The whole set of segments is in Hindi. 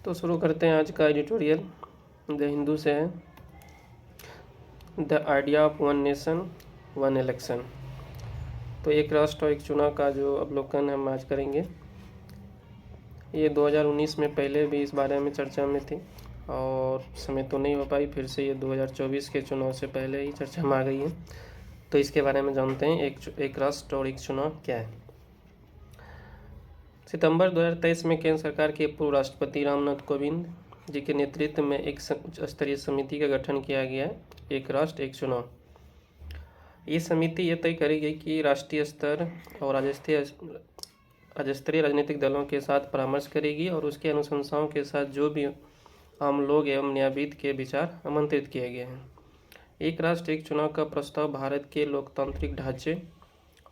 तो शुरू करते हैं आज का एडिटोरियल। द हिंदू से है, the idea of one nation one election. तो एक राष्ट्र और एक चुनाव का जो अवलोकन हम आज करेंगे। ये 2019 में पहले भी इस बारे में चर्चा में थी और समय तो नहीं हो पाई, फिर से ये 2024 के चुनाव से पहले ही चर्चा में आ गई है। तो इसके बारे में जानते हैं, एक राष्ट्र और एक चुनाव क्या है। सितंबर 2023 में केंद्र सरकार के पूर्व राष्ट्रपति रामनाथ कोविंद जी के नेतृत्व में एक स्तरीय समिति का गठन किया गया है, एक राष्ट्र एक चुनाव। ये समिति ये तय करेगी कि राष्ट्रीय स्तर और राज्य स्तरीय राजनीतिक दलों के साथ परामर्श करेगी और उसके अनुशंसाओं के साथ जो भी आम लोग एवं न्यायविद के विचार आमंत्रित किए गए हैं। एक राष्ट्र एक चुनाव का प्रस्ताव भारत के लोकतांत्रिक ढांचे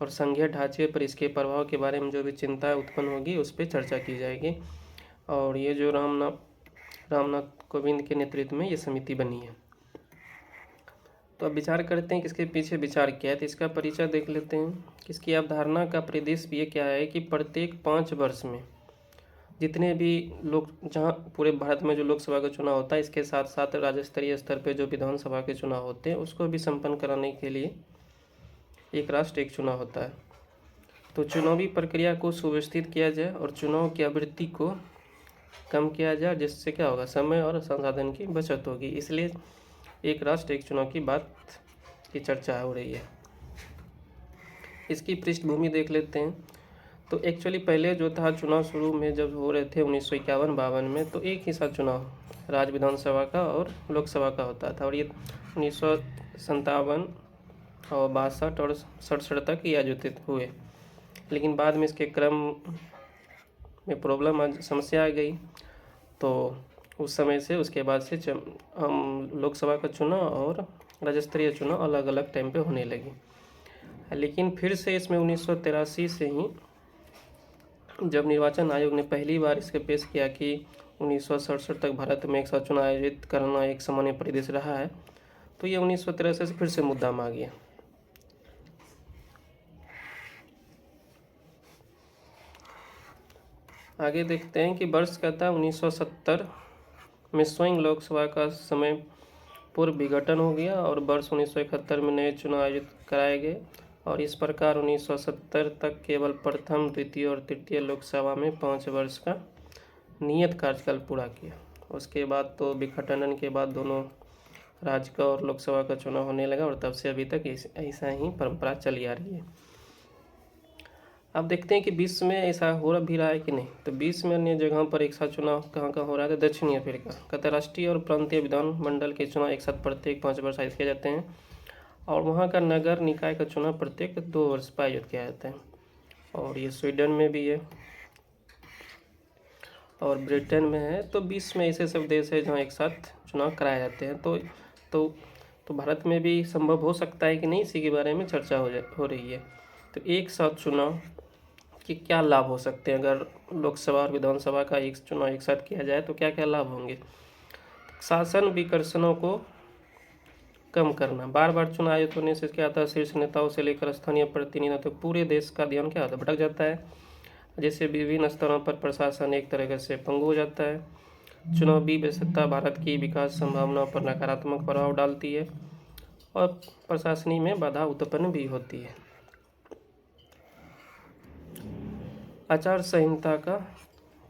और संघीय ढांचे पर इसके प्रभाव के बारे में जो भी चिंता उत्पन्न होगी उस पर चर्चा की जाएगी। और ये जो रामनाथ कोविंद के नेतृत्व में ये समिति बनी है। तो अब विचार करते हैं कि इसके पीछे विचार क्या है। तो इसका परिचय देख लेते हैं कि इसकी अवधारणा का परिदृश्य ये क्या है कि प्रत्येक 5 वर्ष में जितने भी लोग, जहाँ पूरे भारत में जो लोकसभा का चुनाव होता है, इसके साथ साथ राज्य स्तरीय स्तर पर जो विधानसभा के चुनाव होते हैं उसको भी संपन्न कराने के लिए एक राष्ट्र एक चुनाव होता है। तो चुनावी प्रक्रिया को सुव्यवस्थित किया जाए और चुनाव की आवृत्ति को कम किया जाए, जिससे क्या होगा, समय और संसाधन की बचत होगी। इसलिए एक राष्ट्र एक चुनाव की बात की चर्चा हो रही है। इसकी पृष्ठभूमि देख लेते हैं। तो एक्चुअली पहले जो था चुनाव शुरू में जब हो रहे थे 1951-52 में, तो एक ही साथ चुनाव राज्य विधानसभा का और लोकसभा का होता था। और ये 1957 और 62 और 67 तक ये आयोजित हुए। लेकिन बाद में इसके क्रम में समस्या आ गई, तो उस समय से उसके बाद से हम लोकसभा का चुनाव और राज्य स्तरीय चुनाव अलग अलग टाइम पे होने लगी। लेकिन फिर से इसमें 1983 से ही जब निर्वाचन आयोग ने पहली बार इसके पेश किया कि 1967 तक भारत में एक साथ चुनाव आयोजित करना एक सामान्य परिदृश्य रहा है, तो ये 1983 से फिर से मुद्दा में आ गया। आगे देखते हैं कि वर्ष कहता है 1970 में स्वयं लोकसभा का समय पूर्व विघटन हो गया और वर्ष 1971 में नए चुनाव आयोजित कराए गए। और इस प्रकार 1970 तक केवल प्रथम, द्वितीय और तृतीय लोकसभा में 5 वर्ष का नियत कार्यकाल पूरा किया। उसके बाद तो विघटन के बाद दोनों राज्य का और लोकसभा का चुनाव होने लगा और तब से अभी तक ऐसा ही परंपरा चली आ रही है। अब देखते हैं कि विश्व में ऐसा हो भी रहा है कि नहीं। तो विश्व में अन्य जगहों पर एक साथ चुनाव कहाँ कहाँ हो रहा है। तो दक्षिणी अफ्रीका कहता राष्ट्रीय और प्रांतीय विधानमंडल के चुनाव एक साथ प्रत्येक 5 वर्ष आयोजित किए जाते हैं और वहाँ का नगर निकाय का चुनाव प्रत्येक 2 वर्ष पर आयोजित किया जाता है। और ये स्वीडन में भी है और ब्रिटेन में है। तो विश्व में ऐसे सब देश है जहाँ एक साथ चुनाव कराए जाते हैं। तो भारत में भी संभव हो सकता है कि नहीं, इसी के बारे में चर्चा हो रही है। तो एक साथ चुनाव कि क्या लाभ हो सकते हैं। अगर लोकसभा और विधानसभा का एक चुनाव एक साथ किया जाए तो क्या क्या लाभ होंगे। शासन विकर्षणों को कम करना। बार बार चुनाव आयोजित होने से क्या आता है, शीर्ष नेताओं से लेकर स्थानीय प्रतिनिधियों तक पूरे देश का ध्यान क्या होता है, भटक जाता है। जैसे विभिन्न स्तरों पर प्रशासन एक तरह से पंगु हो जाता है। चुनावी व्यस्तता भारत की विकास संभावनाओं पर नकारात्मक प्रभाव डालती है और प्रशासनिक में बाधा उत्पन्न भी होती है। आचार संहिता का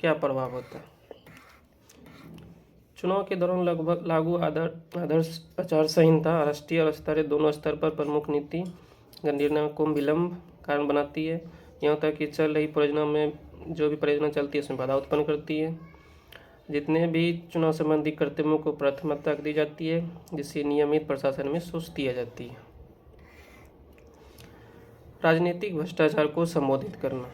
क्या प्रभाव होता है। चुनाव के दौरान लगभग लागू आदर्श आचार संहिता राष्ट्रीय और स्तरीय दोनों स्तर पर प्रमुख नीति निर्णय को विलम्ब कारण बनाती है। यहाँ तक कि चल रही परियोजना में जो भी परियोजना चलती है उसमें बाधा उत्पन्न करती है। जितने भी चुनाव संबंधी कर्तव्यों को प्राथमिकता दी जाती है, जिससे नियमित प्रशासन में सुस्ती आ जाती है। राजनीतिक भ्रष्टाचार को संबोधित करना।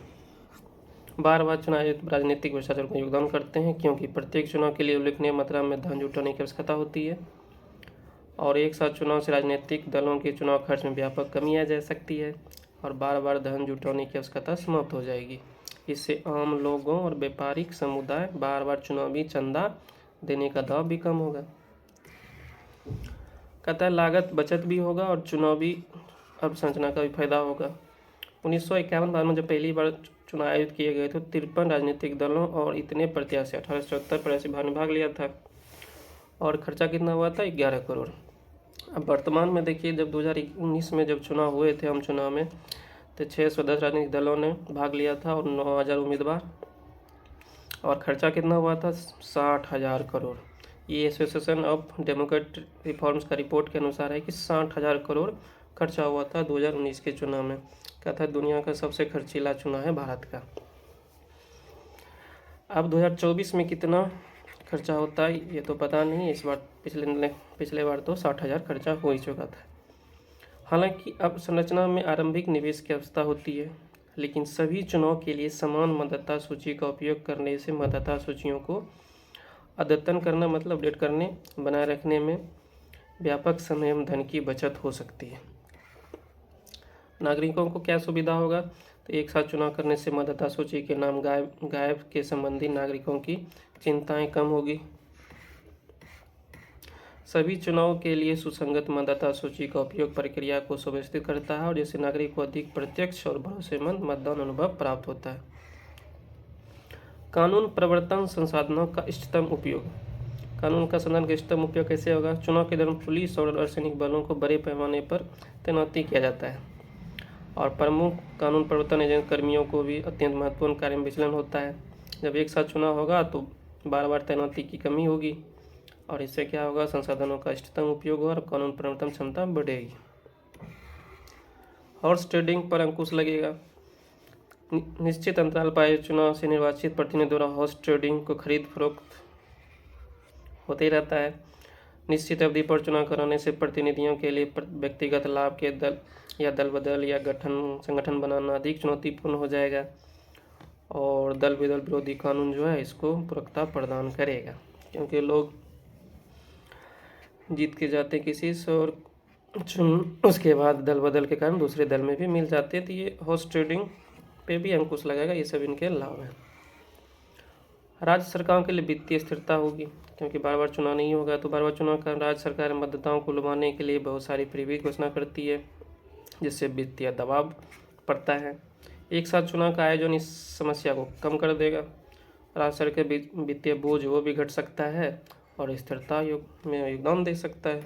बार बार चुनाव राजनीतिक भ्रष्टाचार को योगदान करते हैं, क्योंकि प्रत्येक चुनाव के लिए उल्लेखनीय मात्रा में धन जुटाने की आवश्यकता होती है और एक साथ चुनाव से राजनीतिक दलों के चुनाव खर्च में व्यापक कमी आ जा सकती है और बार बार धन जुटाने की आवश्यकता समाप्त हो जाएगी। इससे आम लोगों और व्यापारिक समुदाय बार बार चुनावी चंदा देने का दबाव भी कम होगा। कहता है लागत बचत भी होगा और चुनावी अवसंरचना का भी फायदा होगा। 1951 में जब पहली बार चुनाव आयोजित किए गए थे 53 राजनीतिक दलों और इतने प्रत्याशी 1874 प्रत्याशी भाग लिया था और खर्चा कितना हुआ था 11 करोड़। अब वर्तमान में देखिए जब 2019 में जब चुनाव हुए थे, हम चुनाव में, तो 610 राजनीतिक दलों ने भाग लिया था और 9000 उम्मीदवार, और खर्चा कितना हुआ था 60,000 करोड़। ये एसोसिएशन ऑफ डेमोक्रेटिक रिफॉर्म्स का रिपोर्ट के अनुसार है कि 60,000 करोड़ खर्चा हुआ था 2019 के चुनाव में। कहता है दुनिया का सबसे खर्चीला चुनाव है भारत का। अब 2024 में कितना खर्चा होता है ये तो पता नहीं, इस बार पिछले बार तो 60,000 खर्चा हो ही चुका था। हालांकि अब संरचना में आरंभिक निवेश की अवस्था होती है, लेकिन सभी चुनाव के लिए समान मतदाता सूची का उपयोग करने से मतदाता सूचियों को अद्यतन करना मतलब अपडेट करने बनाए रखने में व्यापक समय एवं धन की बचत हो सकती है। नागरिकों को क्या सुविधा होगा, तो एक साथ चुनाव करने से मतदाता सूची के नाम गायब के संबंधी नागरिकों की चिंताएं कम होगी। सभी चुनाव के लिए सुसंगत मतदाता सूची का उपयोग प्रक्रिया को सुव्यवस्थित करता है और जिससे नागरिक को अधिक प्रत्यक्ष और भरोसेमंद मतदान अनुभव प्राप्त होता है। कानून प्रवर्तन संसाधनों का इष्टतम उपयोग। कानून का संसाधन का इष्टतम उपयोग कैसे होगा? चुनाव के दौरान पुलिस और अर्धसैनिक बलों को बड़े पैमाने पर तैनाती किया जाता है और प्रमुख कानून प्रवर्तन एजेंट कर्मियों को भी अत्यंत महत्वपूर्ण कार्य में विचलन होता है। जब एक साथ चुनाव होगा तो बार बार तैनाती की कमी होगी और इससे क्या होगा, संसाधनों का इष्टतम उपयोग होगा और कानून प्रवर्तन क्षमता बढ़ेगी। हॉर्स ट्रेडिंग पर अंकुश लगेगा। निश्चित अंतराल पर चुनाव से निर्वाचित प्रतिनिधि द्वारा हॉर्स ट्रेडिंग को खरीद फरोख्त होते ही रहता है। निश्चित अवधि पर चुनाव कराने से प्रतिनिधियों के लिए व्यक्तिगत लाभ के दल या दल बदल या संगठन बनाना अधिक चुनौतीपूर्ण हो जाएगा और दल बदल विरोधी कानून जो है इसको पूरकता प्रदान करेगा, क्योंकि लोग जीत के जाते किसी से और उसके बाद दल बदल के कारण दूसरे दल में भी मिल जाते हैं। तो ये हॉर्स ट्रेडिंग पे भी अंकुश लगाएगा। ये सब इनके लाभ हैं। राज्य सरकारों के लिए वित्तीय स्थिरता होगी, क्योंकि बार बार चुनाव नहीं होगा तो बार बार चुनाव का राज्य सरकार मतदाताओं को लुभाने के लिए बहुत सारी फ्रीबी घोषणा करती है, जिससे वित्तीय दबाव पड़ता है। एक साथ चुनाव का आयोजन इस समस्या को कम कर देगा। राज्य सरकार के वित्तीय बोझ वो भी घट सकता है और स्थिरता में योगदान दे सकता है।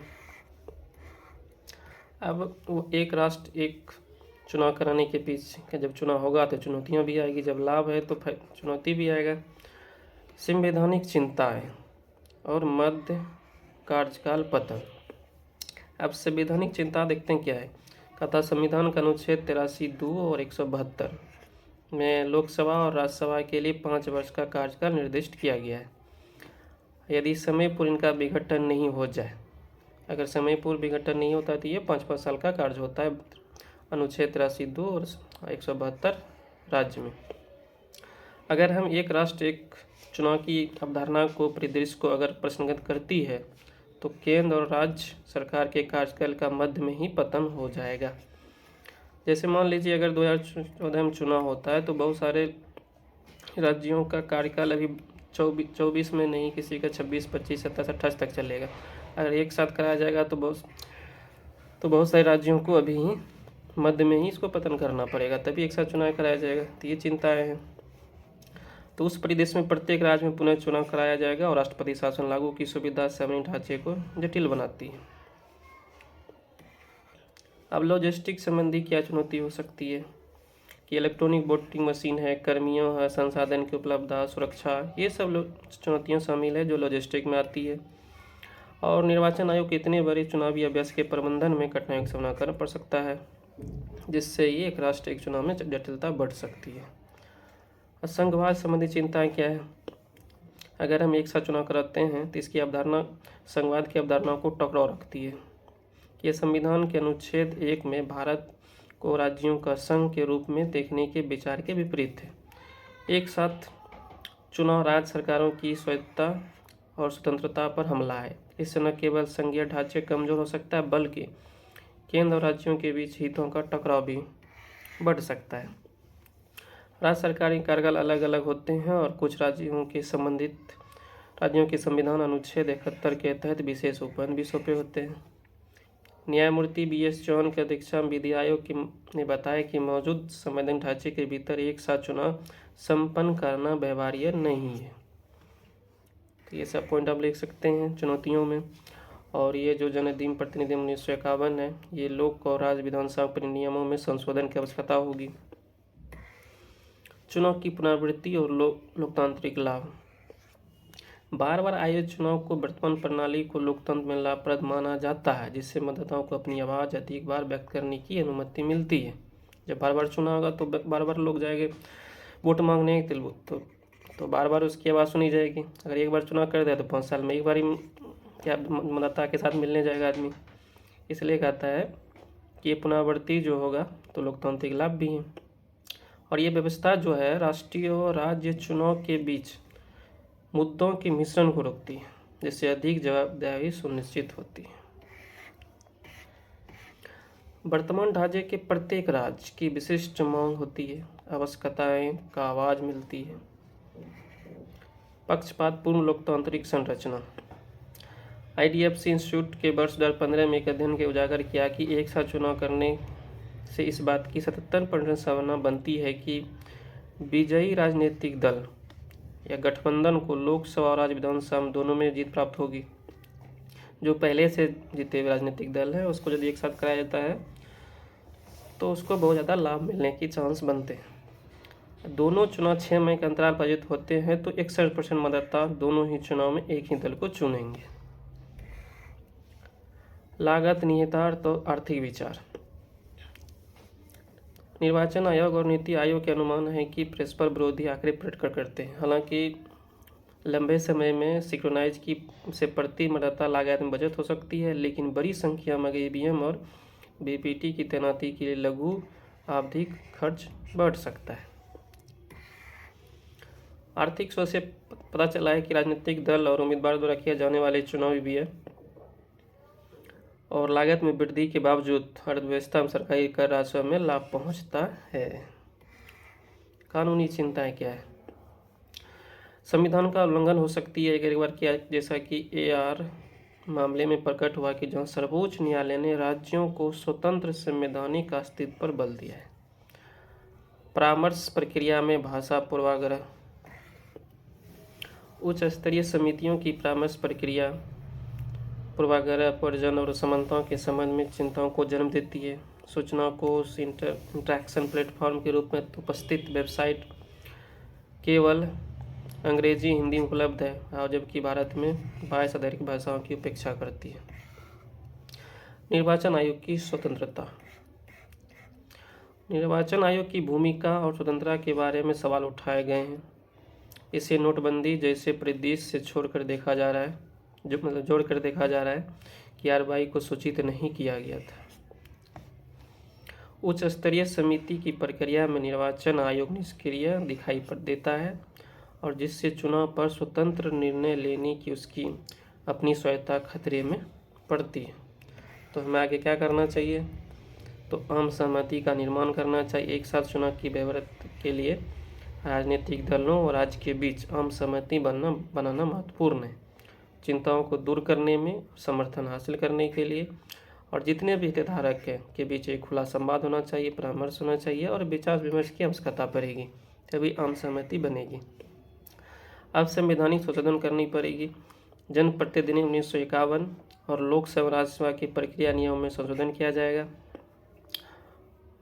अब वो एक राष्ट्र एक चुनाव कराने के पीछे जब चुनाव होगा तो चुनौतियां भी आएगी, जब लाभ है तो चुनौती भी आएगा। संवैधानिक चिंताएं और मध्य कार्यकाल पतन। अब संवैधानिक चिंता देखते हैं क्या है। कहता संविधान का अनुच्छेद 83(2) और 172 में लोकसभा और राज्यसभा के लिए 5 वर्ष का कार्यकाल निर्दिष्ट किया गया है। यदि समय पूर्व इनका विघटन नहीं हो जाए, अगर समय पूर्व विघटन नहीं होता तो ये 5-5 साल का कार्य होता है। अनुच्छेद 83(2) और 172 राज्य में। अगर हम एक राष्ट्र एक चुनाव की अवधारणा को परिदृश्य को अगर प्रश्नगत करती है तो केंद्र और राज्य सरकार के कार्यकाल का मध्य में ही पतन हो जाएगा। जैसे मान लीजिए अगर 2014 में चुनाव होता है तो बहुत सारे राज्यों का कार्यकाल अभी 24 में नहीं, किसी का 26, 25, 27, 28 तक चलेगा। अगर एक साथ कराया जाएगा तो बहुत सारे राज्यों को अभी ही मध्य में ही इसको पतन करना पड़ेगा, तभी एक साथ चुनाव कराया जाएगा। तो ये चिंताएं हैं। तो उस परिदृश्य में प्रत्येक राज्य में पुनः चुनाव कराया जाएगा और राष्ट्रपति शासन लागू की सुविधा सामान्य ढांचे को जटिल बनाती है। अब लॉजिस्टिक संबंधी क्या चुनौती हो सकती है कि इलेक्ट्रॉनिक वोटिंग मशीन है, कर्मियों है, संसाधन की उपलब्धता, सुरक्षा, ये सब चुनौतियाँ शामिल है जो लॉजिस्टिक में आती है। और निर्वाचन आयोग के इतने बड़े चुनावी अभ्यास के प्रबंधन में कठिनाइयों का सामना करना पड़ सकता है, जिससे ये एक राष्ट्र एक चुनाव में जटिलता बढ़ सकती है। संघवाद संबंधी चिंताएं क्या है? अगर हम एक साथ चुनाव कराते हैं तो इसकी अवधारणा संघवाद की अवधारणा को टकराव रखती है। यह संविधान के अनुच्छेद 1 में भारत को राज्यों का संघ के रूप में देखने के विचार के विपरीत है। एक साथ चुनाव राज्य सरकारों की स्वायत्तता और स्वतंत्रता पर हमला है। इससे न केवल संघीय ढांचे कमजोर हो सकता है बल्कि केंद्र और राज्यों के बीच हितों का टकराव भी बढ़ सकता है। राज्य सरकारी कार्यकाल अलग अलग होते हैं और कुछ राज्यों के संविधान अनुच्छेद 71 के तहत विशेष उपबंध भी सौंपे होते हैं। न्यायमूर्ति BS चौहान की अध्यक्षता में विधि आयोग ने बताया कि मौजूद संवैधानिक ढांचे के भीतर एक साथ चुनाव संपन्न करना व्यवहार्य नहीं है। तो ये सब पॉइंट आप लिख सकते हैं चुनौतियों में। और ये जो जनअधिनियम प्रतिनिधिनियम 1951 है, ये लोक और राज्य विधानसभा परिनियमों में संशोधन की आवश्यकता होगी। चुनाव की पुनरावृत्ति और लोकतांत्रिक लाभ। बार बार आयोजित चुनाव को वर्तमान प्रणाली को लोकतंत्र में लाभप्रद माना जाता है, जिससे मतदाताओं को अपनी आवाज़ अधिक बार व्यक्त करने की अनुमति मिलती है। जब बार बार चुनाव होगा तो बार बार लोग जाएंगे वोट मांगने तो बार बार उसकी आवाज़ सुनी जाएगी। अगर एक बार चुनाव कर दिया तो 5 साल में एक बार ही क्या मतदाता के साथ मिलने जाएगा आदमी। इसलिए कहता है कि ये पुनरावृत्ति जो होगा तो लोकतांत्रिक लाभ भी हैं। और ये व्यवस्था जो है राष्ट्रीय और राज्य चुनाव के बीच मुद्दों के मिश्रण को रोकती है, जिससे अधिक जवाबदेही सुनिश्चित होती है। वर्तमान ढांचे के प्रत्येक राज्य की विशिष्ट मांग होती है, आवश्यकताएं का आवाज मिलती है। पक्षपातपूर्ण लोकतांत्रिक संरचना। IDFC इंस्टीट्यूट के वर्ष 2015 में एक अध्ययन के उजागर किया कि एक साथ चुनाव करने से इस बात की 77% संभावना बनती है कि विजयी राजनीतिक दल या गठबंधन को लोकसभा और राज्य विधानसभा दोनों में जीत प्राप्त होगी। जो पहले से जीते हुए राजनीतिक दल है उसको यदि एक साथ कराया जाता है तो उसको बहुत ज़्यादा लाभ मिलने की चांस बनते हैं। दोनों चुनाव 6 मई के अंतराल पर आयोजित होते हैं तो 61% मतदाता दोनों ही चुनाव में एक ही दल को चुनेंगे। लागत निहितार्थ और आर्थिक विचार। निर्वाचन आयोग और नीति आयोग के अनुमान है कि परस्पर विरोधी आंकड़े प्रकट करते हैं। हालांकि लंबे समय में सिंक्रोनाइज की से प्रति मतदाता लागत में बचत हो सकती है, लेकिन बड़ी संख्या में EVM और VVPAT की तैनाती के लिए लघु आवधिक खर्च बढ़ सकता है। आर्थिक स्रोत से पता चला है कि राजनीतिक दल और उम्मीदवार द्वारा किए जाने वाले चुनावी व्यय और लागत में वृद्धि के बावजूद अर्थव्यवस्था में सरकारी कर राजस्व में लाभ पहुंचता है। कानूनी चिंताएं क्या है? संविधान का उल्लंघन हो सकती है एक बार किया, जैसा कि AR मामले में प्रकट हुआ कि जहां सर्वोच्च न्यायालय ने राज्यों को स्वतंत्र संवैधानिक अस्तित्व पर बल दिया है। परामर्श प्रक्रिया में भाषा पूर्वाग्रह। उच्च स्तरीय समितियों की परामर्श प्रक्रिया पूर्वाग्रह, परिजन और समानताओं के संबंध में चिंताओं को जन्म देती है। सूचना को उस इंटरैक्शन प्लेटफॉर्म के रूप में उपस्थित वेबसाइट केवल अंग्रेजी हिंदी में उपलब्ध है, और जबकि भारत में 22 अधिक भाषाओं की उपेक्षा करती है। निर्वाचन आयोग की स्वतंत्रता। निर्वाचन आयोग की भूमिका और स्वतंत्रता के बारे में सवाल उठाए गए हैं। इसे नोटबंदी जैसे परिदृश्य से जोड़कर देखा जा रहा है कि RBI को सूचित नहीं किया गया था। उच्च स्तरीय समिति की प्रक्रिया में निर्वाचन आयोग निष्क्रिय दिखाई देता है, और जिससे चुनाव पर स्वतंत्र निर्णय लेने की उसकी अपनी स्वायत्तता खतरे में पड़ती है। तो हमें आगे क्या करना चाहिए? तो आम सहमति का निर्माण करना चाहिए। एक साथ चुनाव की व्यवस्था के लिए राजनीतिक दलों और राज्य के बीच आम सहमति बनाना महत्वपूर्ण है। चिंताओं को दूर करने में समर्थन हासिल करने के लिए, और जितने भी हितधारक हैं के बीच एक खुला संवाद होना चाहिए, परामर्श होना चाहिए और विचार विमर्श की आवश्यकता पड़ेगी, तभी आम सहमति बनेगी। अब संवैधानिक संशोधन करनी पड़ेगी। जनप्रतिनिधि 1951 और लोकसभा राज्यसभा की प्रक्रिया नियमों में संशोधन किया जाएगा,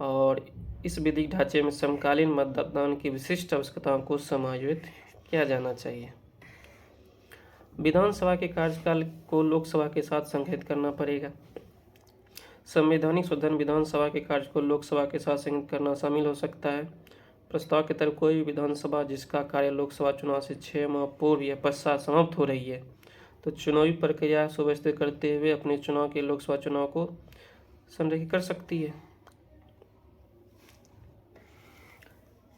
और इस विधिक ढांचे में समकालीन मतदान की विशिष्ट आवश्यकताओं को समायोजित किया जाना चाहिए। विधानसभा के कार्यकाल को लोकसभा के साथ संगठित करना पड़ेगा। संवैधानिक संशोधन विधानसभा के कार्य को लोकसभा के साथ संगठित करना शामिल हो सकता है। प्रस्ताव के तहत कोई भी विधानसभा जिसका कार्य लोकसभा चुनाव से 6 माह पूर्व या पश्चात समाप्त हो रही है, तो चुनावी प्रक्रिया सुव्यवस्थित करते हुए अपने चुनाव के लोकसभा चुनाव को संरेखित कर सकती है।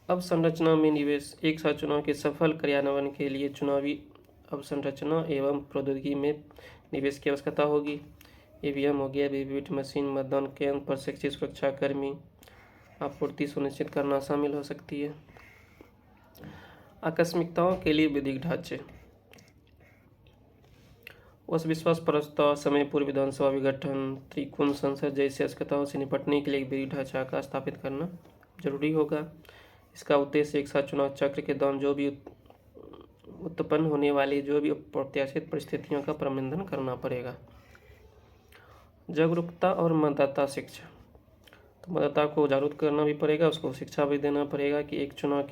अब संरचना में निवेश। एक साथ चुनाव के सफल क्रियान्वयन के लिए चुनावी अवसंरचना एवं प्रौद्योगिकी में निवेश की आवश्यकता होगी। EVM हो गया, VVPAT मशीन, मतदान केंद्र, प्रशिक्षित सुरक्षाकर्मी आपूर्ति सुनिश्चित करना शामिल हो सकती है। आकस्मिकताओं के लिए विधिक ढांचे। विश्वास प्रस्ताव, समय पूर्व विधानसभा विघटन, त्रिकोण संसद जैसी आवश्यकताओं से निपटने के लिए एक विधि ढांचा का स्थापित करना जरूरी होगा। इसका उद्देश्य एक साथ चुनाव चक्र के दौरान जो भी उत्पन्न होने वाली जो भी अप्रत्याशित परिस्थितियों का प्रबंधन करना पड़ेगा। जागरूकता और मतदाता शिक्षा, तो मतदाता को जागरूक करना भी पड़ेगा, उसको शिक्षा भी देना पड़ेगा कि एक चुनाव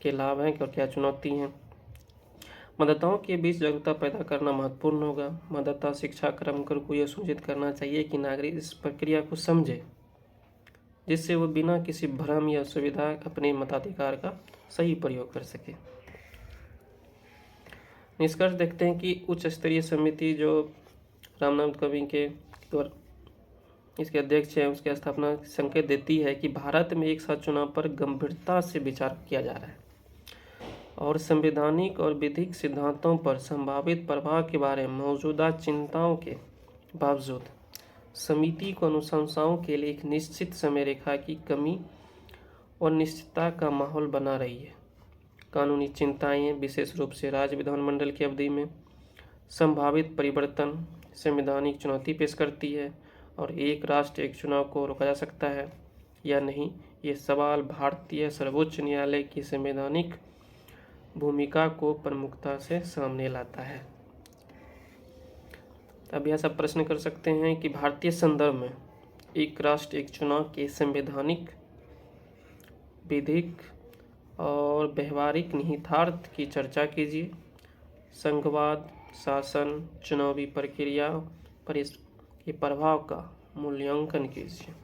के लाभ हैं और क्या चुनौती हैं। मतदाताओं के बीच जागरूकता पैदा करना महत्वपूर्ण होगा। मतदाता शिक्षा कार्यक्रम को यह सुनिश्चित करना चाहिए कि नागरिक इस प्रक्रिया को समझे, जिससे वो बिना किसी भ्रम या असुविधा अपने मताधिकार का सही प्रयोग कर सके। निष्कर्ष देखते हैं कि उच्च स्तरीय समिति जो रामनाथ कोविंद के द्वारा इसके अध्यक्ष हैं, उसकी स्थापना संकेत देती है कि भारत में एक साथ चुनाव पर गंभीरता से विचार किया जा रहा है और संवैधानिक और विधिक सिद्धांतों पर संभावित प्रभाव के बारे में मौजूदा चिंताओं के बावजूद समिति को अनुशंसाओं के लिए एक निश्चित समय रेखा की कमी और निश्चितता का माहौल बना रही है। कानूनी चिंताएं विशेष रूप से राज्य विधानमंडल की अवधि में संभावित परिवर्तन संवैधानिक चुनौती पेश करती है और एक राष्ट्र एक चुनाव को रोका जा सकता है या नहीं, ये सवाल भारतीय सर्वोच्च न्यायालय की संवैधानिक भूमिका को प्रमुखता से सामने लाता है। अब यह सब प्रश्न कर सकते हैं कि भारतीय संदर्भ में एक राष्ट्र एक चुनाव के संवैधानिक, विधिक और व्यवहारिक निहितार्थ की चर्चा कीजिए। संघवाद, शासन, चुनावी प्रक्रिया पर इसके प्रभाव का मूल्यांकन कीजिए।